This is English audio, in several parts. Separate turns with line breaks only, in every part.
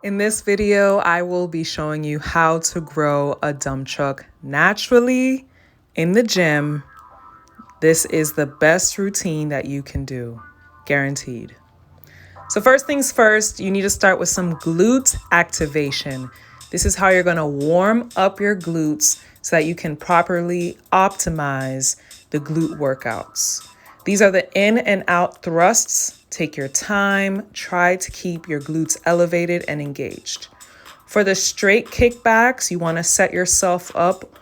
In this video, I will be showing you how to grow a dump truck naturally in the gym. This is the best routine that you can do, guaranteed. So first things first, you need to start with some glute activation. This is how you're gonna warm up your glutes so that you can properly optimize the glute workouts. These are the in and out thrusts. Take your time, try to keep your glutes elevated and engaged. For the straight kickbacks, you wanna set yourself up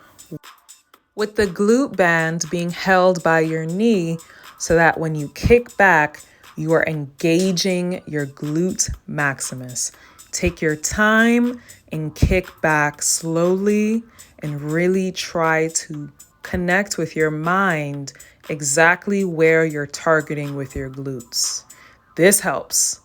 with the glute band being held by your knee so that when you kick back, you are engaging your glute maximus. Take your time and kick back slowly and really try to connect with your mind exactly where you're targeting with your glutes. This helps.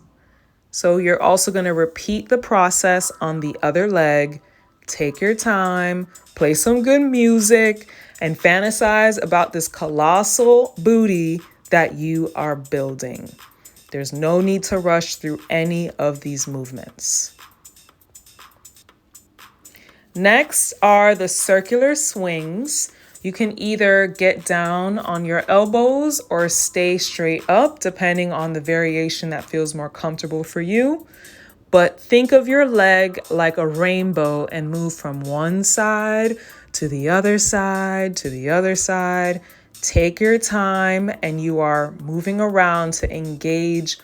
So you're also going to repeat the process on the other leg. Take your time, play some good music, and fantasize about this colossal booty that you are building. There's no need to rush through any of these movements. Next are the circular swings. You can either get down on your elbows or stay straight up, depending on the variation that feels more comfortable for you. But think of your leg like a rainbow and move from one side to the other side to the other side. Take your time, and you are moving around to engage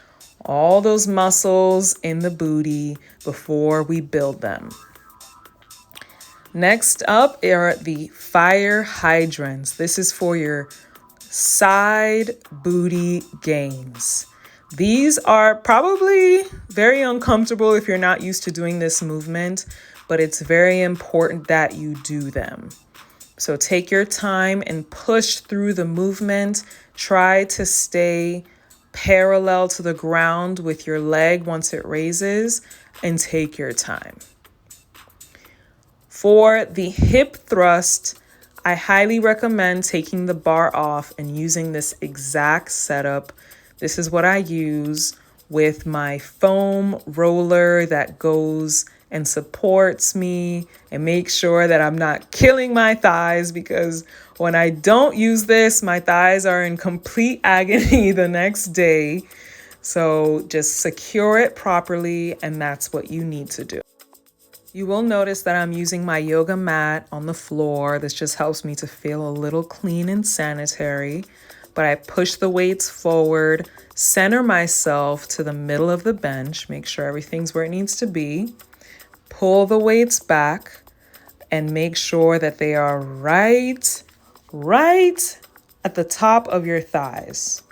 all those muscles in the booty before we build them. Next up are the fire hydrants. This is for your side booty gains. These are probably very uncomfortable if you're not used to doing this movement, but it's very important that you do them. So take your time and push through the movement. Try to stay parallel to the ground with your leg once it raises, and take your time. For the hip thrust, I highly recommend taking the bar off and using this exact setup. This is what I use with my foam roller that goes and supports me and makes sure that I'm not killing my thighs, because when I don't use this, my thighs are in complete agony the next day. So just secure it properly, and that's what you need to do. You will notice that I'm using my yoga mat on the floor. This just helps me to feel a little clean and sanitary. But I push the weights forward, center myself to the middle of the bench, make sure everything's where it needs to be. Pull the weights back and make sure that they are right at the top of your thighs.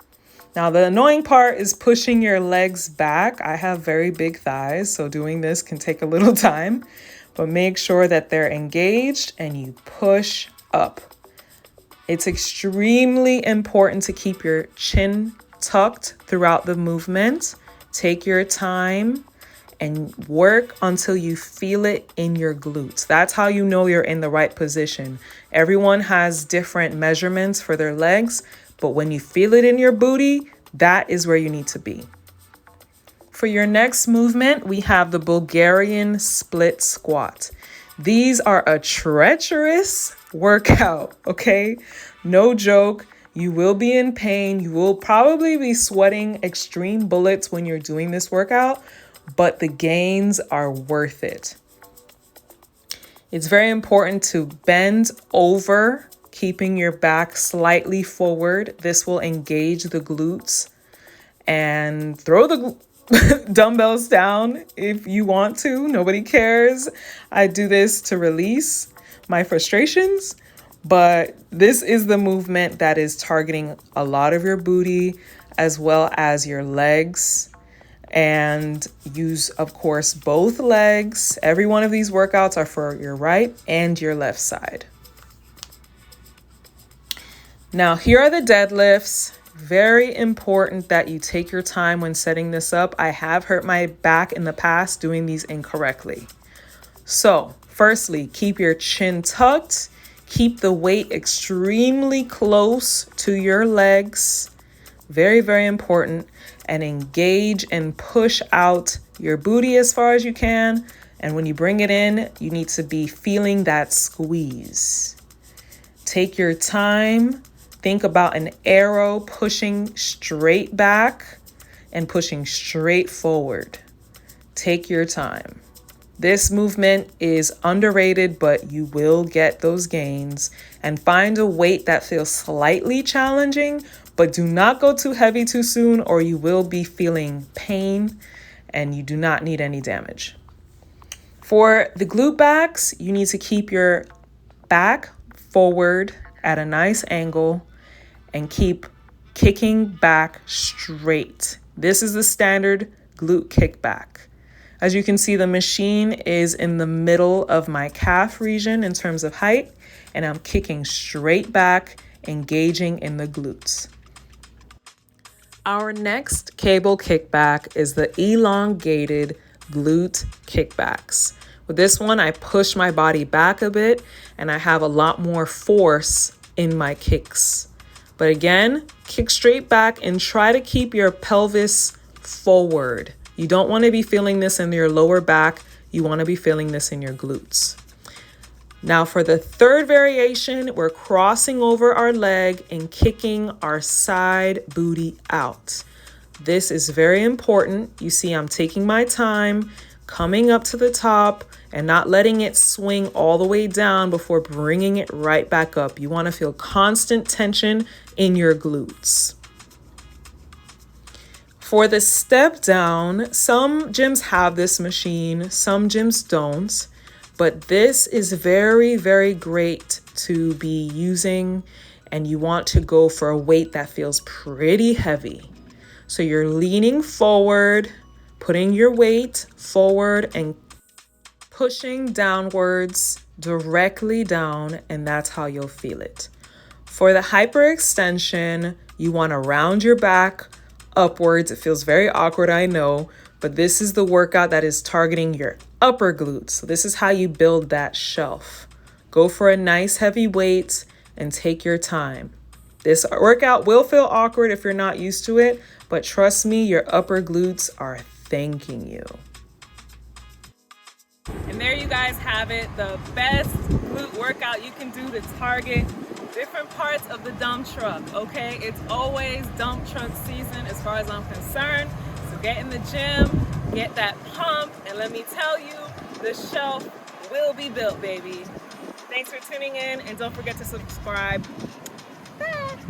Now, the annoying part is pushing your legs back. I have very big thighs, so doing this can take a little time, but make sure that they're engaged and you push up. It's extremely important to keep your chin tucked throughout the movement. Take your time and work until you feel it in your glutes. That's how you know you're in the right position. Everyone has different measurements for their legs, but when you feel it in your booty, that is where you need to be. For your next movement, we have the Bulgarian split squat. These are a treacherous workout, okay? No joke. You will be in pain. You will probably be sweating extreme bullets when you're doing this workout, but the gains are worth it. It's very important to bend over, keeping your back slightly forward. This will engage the glutes. And throw the dumbbells down if you want to. Nobody cares. I do this to release my frustrations, but this is the movement that is targeting a lot of your booty as well as your legs. And use, of course, both legs. Every one of these workouts are for your right and your left side. Now, here are the deadlifts. Very important that you take your time when setting this up. I have hurt my back in the past doing these incorrectly. So, firstly, keep your chin tucked. Keep the weight extremely close to your legs. Very, very important. and engage and push out your booty as far as you can. And when you bring it in, you need to be feeling that squeeze. Take your time. Think about an arrow pushing straight back and pushing straight forward. Take your time. This movement is underrated, but you will get those gains. And find a weight that feels slightly challenging, but do not go too heavy too soon, or you will be feeling pain and you do not need any damage. For the glute backs, you need to keep your back forward at a nice angle and keep kicking back straight. This is the standard glute kickback. As you can see, the machine is in the middle of my calf region in terms of height, and I'm kicking straight back, engaging in the glutes. Our next cable kickback is the elongated glute kickbacks. With this one, I push my body back a bit and I have a lot more force in my kicks. But again, kick straight back and try to keep your pelvis forward. You don't want to be feeling this in your lower back. You want to be feeling this in your glutes. Now for the third variation, we're crossing over our leg and kicking our side booty out. This is very important. You see, I'm taking my time, coming up to the top and not letting it swing all the way down before bringing it right back up. You want to feel constant tension in your glutes. For the step down, some gyms have this machine, some gyms don't, but this is very, very great to be using, and you want to go for a weight that feels pretty heavy. So you're leaning forward, putting your weight forward and pushing downwards, directly down, and that's how you'll feel it. For the hyperextension, you want to round your back upwards. It feels very awkward, I know, but this is the workout that is targeting your upper glutes. So this is how you build that shelf. Go for a nice heavy weight and take your time. This workout will feel awkward if you're not used to it, but trust me, your upper glutes are thanking you. And there you guys have it, the best glute workout you can do to target different parts of the dump truck, okay? It's always dump truck season as far as I'm concerned. So get in the gym, get that pump, and let me tell you, the shelf will be built, baby. Thanks for tuning in, and don't forget to subscribe.